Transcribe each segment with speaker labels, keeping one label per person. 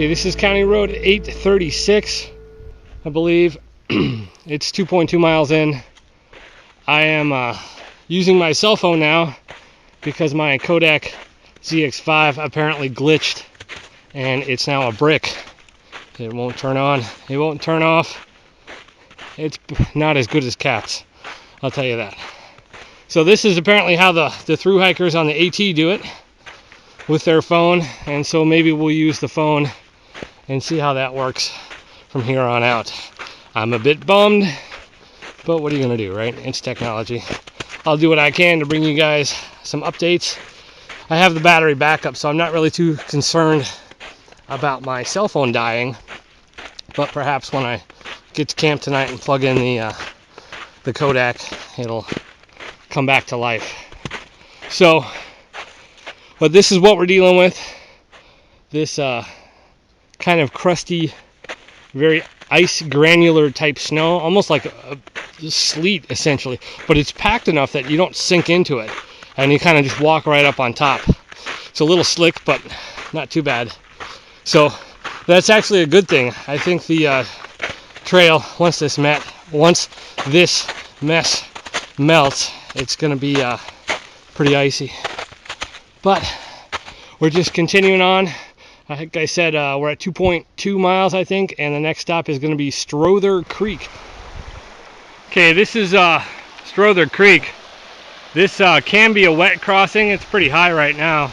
Speaker 1: Okay, this is County Road 836, I believe. It's 2.2 miles in. I am using my cell phone now because my Kodak ZX5 apparently glitched and it's now a brick. It won't turn on, it won't turn off. It's not as good as cats, I'll tell you that. So this is apparently how the thru hikers on the AT do it with their phone, and so maybe we'll use the phone and see how that works from here on out. I'm a bit bummed, but what are you gonna do, right? It's technology. I'll do what I can to bring you guys some updates. I have the battery backup, so I'm not really too concerned about my cell phone dying, but perhaps when I get to camp tonight and plug in the Kodak, it'll come back to life. So, but this is what we're dealing with. This kind of crusty, very ice granular type snow, almost like a sleet essentially, but it's packed enough that you don't sink into it and you kind of just walk right up on top. It's a little slick, but not too bad. So that's actually a good thing. I think the trail, once this mess melts, it's gonna be pretty icy. But we're just continuing on. Like I said, we're at 2.2 miles, I think, and the next stop is going to be Strother Creek. Okay, this is Strother Creek. This can be a wet crossing. It's pretty high right now.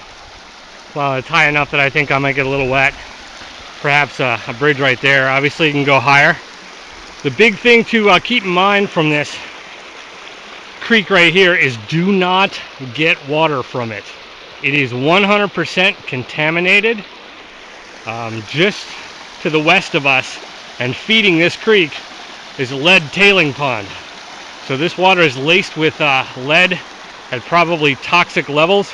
Speaker 1: Well, it's high enough that I think I might get a little wet. Perhaps a bridge right there. Obviously, you can go higher. The big thing to keep in mind from this creek right here is do not get water from it. It is 100% contaminated. Just to the west of us and feeding this creek is a lead tailing pond. So this water is laced with lead at probably toxic levels.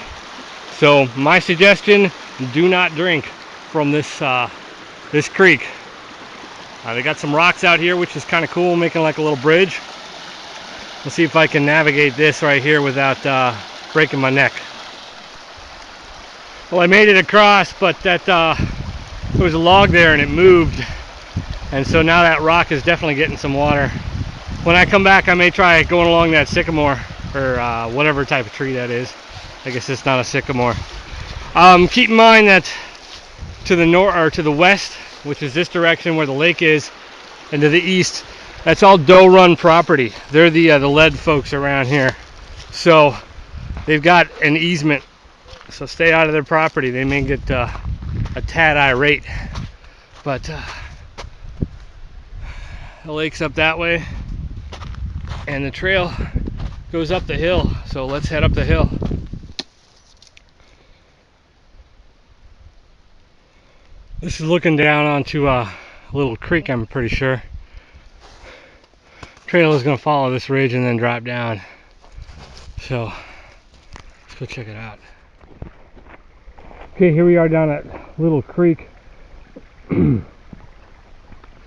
Speaker 1: So my suggestion, do not drink from this this creek. They got some rocks out here, which is kind of cool, making like a little bridge. We'll see if I can navigate this right here without breaking my neck. Well, I made it across, but that there was a log there and it moved, and so now that rock is definitely getting some water. When I come back, I may try going along that sycamore, or whatever type of tree that is. I guess it's not a sycamore. Keep in mind that to the north, or to the west, which is this direction where the lake is, and to the east, that's all Doe Run property. They're the lead folks around here, so they've got an easement. So stay out of their property. They may get a tad irate, but the lake's up that way and the trail goes up the hill, so let's head up the hill. This is looking down onto a little creek, I'm pretty sure. Trail is going to follow this ridge and then drop down, so let's go check it out. Okay, here we are down at Little Creek.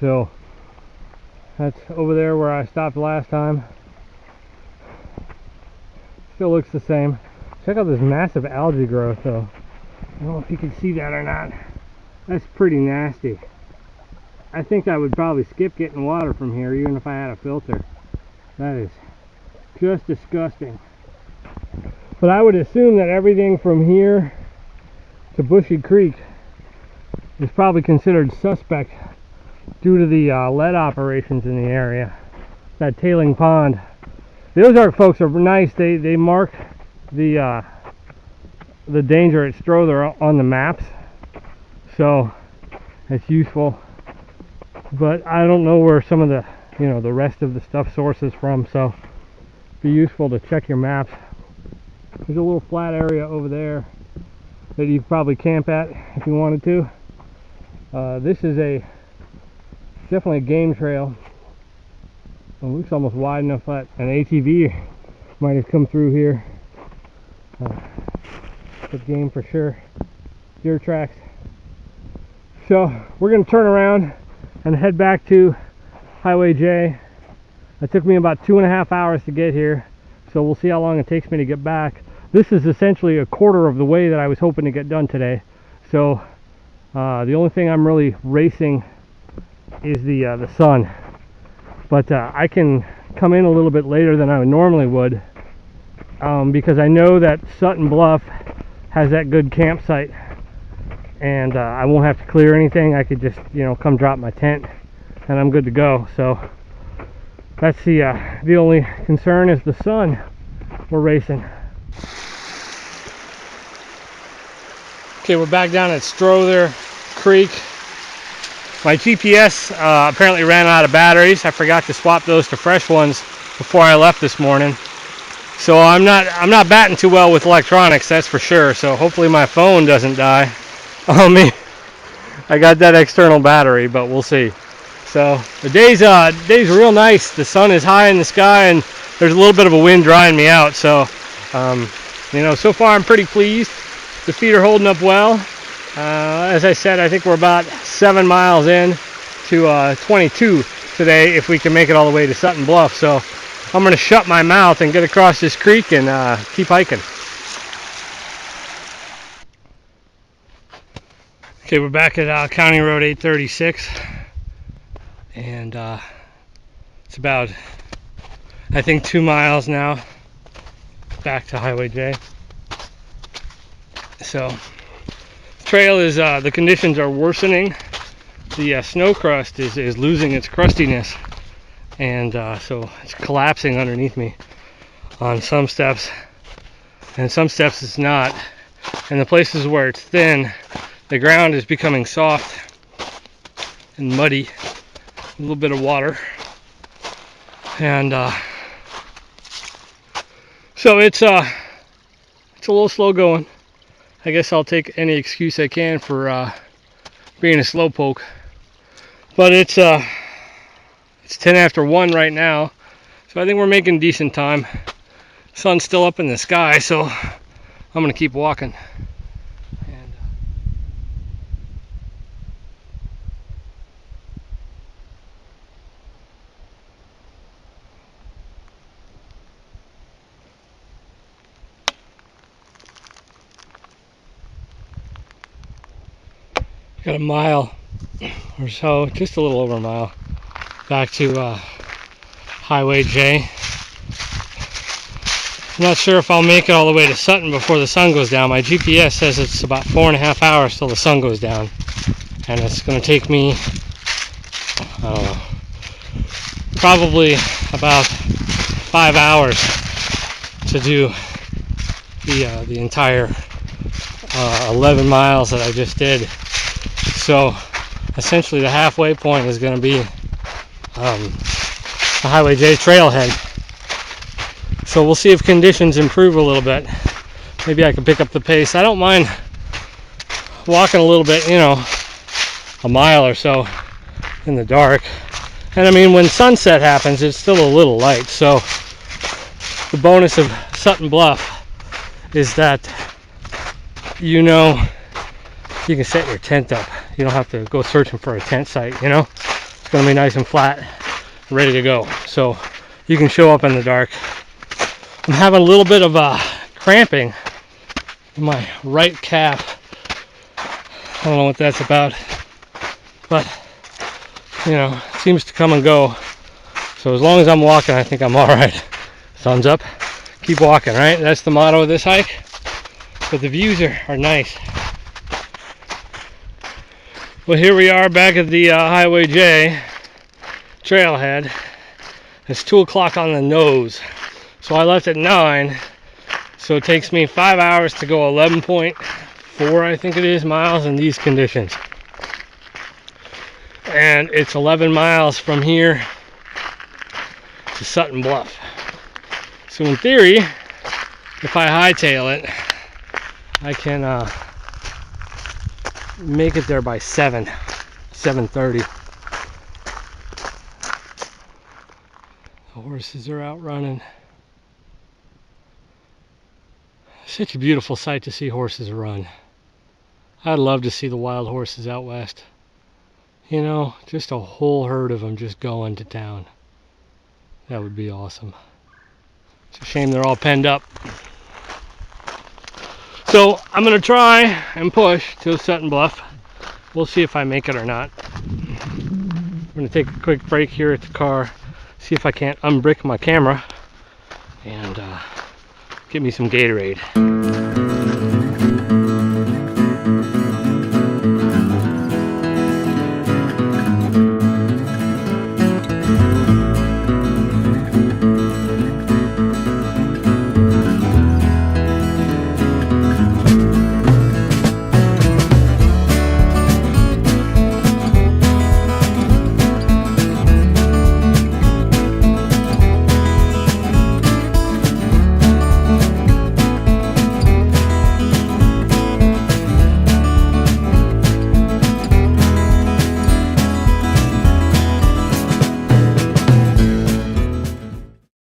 Speaker 1: So that's over there where I stopped last time. Still looks the same. Check out this massive algae growth though. I don't know if you can see that or not. That's pretty nasty. I think I would probably skip getting water from here even if I had a filter. That is just disgusting. But I would assume that everything from here to Bushy Creek is probably considered suspect due to the lead operations in the area. That tailing pond. The Ozark folks are nice. They mark the danger at Strother on the maps, so it's useful. But I don't know where some of the the rest of the stuff sources from, so it'd be useful to check your maps. There's a little flat area over there that you could probably camp at if you wanted to. This is definitely a game trail. It looks almost wide enough that an ATV might have come through here. Good game for sure. Deer tracks. So we're going to turn around and head back to Highway J. It took me about 2.5 hours to get here, so we'll see how long it takes me to get back. This is essentially a quarter of the way that I was hoping to get done today, so The only thing I'm really racing is the sun. But I can come in a little bit later than I normally would, because I know that Sutton Bluff has that good campsite, and I won't have to clear anything. I could just, you know, come drop my tent and I'm good to go. So that's the only concern is the sun we're racing. Okay, we're back down at Strother Creek. My GPS apparently ran out of batteries. I forgot to swap those to fresh ones before I left this morning. So I'm not batting too well with electronics, that's for sure. So hopefully my phone doesn't die on me. I got that external battery, but we'll see. So the day's real nice. The sun is high in the sky, and there's a little bit of a wind drying me out. So you know, so far I'm pretty pleased. The feet are holding up well. As I said, I think we're about 7 miles in to 22 today, if we can make it all the way to Sutton Bluff. So I'm going to shut my mouth and get across this creek and keep hiking. Okay, we're back at County Road 836, and it's about, I think, 2 miles now back to Highway J. So trail is, the conditions are worsening. The snow crust is losing its crustiness, and so it's collapsing underneath me on some steps, and some steps it's not. And the places where it's thin, the ground is becoming soft and muddy, a little bit of water, and so it's a little slow going. I guess I'll take any excuse I can for being a slowpoke. But it's 10 after 1 right now, so I think we're making decent time. Sun's still up in the sky, so I'm gonna keep walking. And got a mile or so, just a little over a mile, back to Highway J. I'm not sure if I'll make it all the way to Sutton before the sun goes down. My GPS says it's about 4.5 hours till the sun goes down, and it's going to take me, I don't know, probably about 5 hours to do the entire 11 miles that I just did. So essentially the halfway point is going to be the Highway J trailhead. So we'll see if conditions improve a little bit. Maybe I can pick up the pace. I don't mind walking a little bit, you know, a mile or so in the dark. And I mean, when sunset happens, it's still a little light. So the bonus of Sutton Bluff is that, you know, you can set your tent up. You don't have to go searching for a tent site, you know. It's going to be nice and flat, ready to go. So you can show up in the dark. I'm having a little bit of cramping in my right calf. I don't know what that's about, but you know, it seems to come and go. So as long as I'm walking, I think I'm all right. Thumbs up. Keep walking, right? That's the motto of this hike. But the views are nice. Well, here we are back at the Highway J trailhead. It's 2 o'clock on the nose. So I left at 9, so it takes me 5 hours to go 11.4, I think it is, miles in these conditions. And it's 11 miles from here to Sutton Bluff. So in theory, if I hightail it, I can make it there by 7:30. The horses are out running. Such a beautiful sight to see horses run. I'd love to see the wild horses out west. You know, just a whole herd of them just going to town. That would be awesome. It's a shame they're all penned up. So I'm going to try and push to Sutton Bluff. we'll see if I make it or not. I'm gonna take a quick break here at the car, see if I can't unbrick my camera and get me some Gatorade.